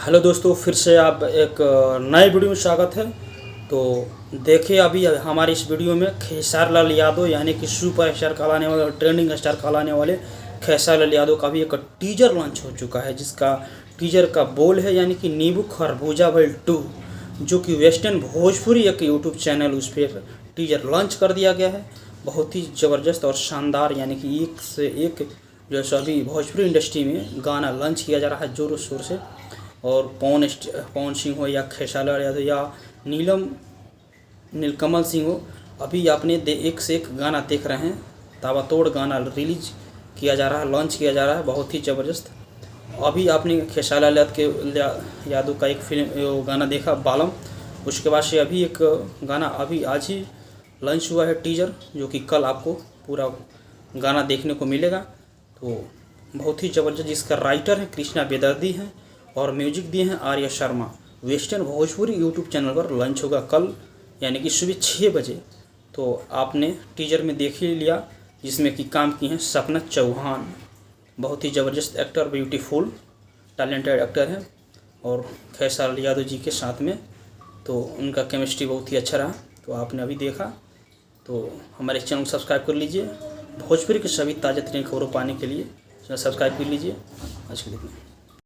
Hello दोस्तों, फिर से आप एक नए वीडियो में स्वागत है। तो देखिए, अभी हमारे इस वीडियो में खेसारी लाल यादव यानी कि सुपर स्टार कहलाने वाले और ट्रेंडिंग स्टार कहलाने वाले खेसारी लाल यादव का भी एक टीजर लॉन्च हो चुका है, जिसका टीजर का बोल है यानी कि नींबू खरबूजा भइल 2, जो कि वेस्टर्न भोजपुरी एक यूट्यूब चैनल उस पर टीजर लॉन्च कर दिया गया है। बहुत ही ज़बरदस्त और शानदार, यानी कि एक से एक जो सभी भोजपुरी इंडस्ट्री में गाना लॉन्च किया जा रहा है जोरों शोर से। और पवन सिंह हो या खेसारी लाल यादव या नीलकमल सिंह हो, अभी आपने एक से एक गाना देख रहे हैं। ताबड़तोड़ गाना रिलीज किया जा रहा है, लॉन्च किया जा रहा है, बहुत ही ज़बरदस्त। अभी आपने खेसारी लाल यादव का एक फिल्म गाना देखा बालम, उसके बाद से अभी एक गाना अभी आज ही लॉन्च हुआ है टीजर, जो कि कल आपको पूरा गाना देखने को मिलेगा। तो बहुत ही ज़बरदस्त, जिसका राइटर है कृष्णा बेदर्दी हैं और म्यूजिक दिए हैं Arya Sharma. Western Bhojpuri YouTube channel पर लॉन्च होगा कल, यानी कि सुबह 6 बजे। तो आपने टीजर में देख ही लिया, जिसमें कि काम की हैं सपना चौहान। बहुत ही ज़बरदस्त एक्टर, ब्यूटीफुल टैलेंटेड एक्टर है, और खेसारी लाल यादव जी के साथ में तो उनका केमिस्ट्री बहुत ही अच्छा रहा। तो आपने अभी देखा, तो हमारे चैनल को सब्सक्राइब कर लीजिए। भोजपुरी के सभी ताज़ा तरीन खबरों पाने के लिए चैनल सब्सक्राइब कर लीजिए। आज के लिए।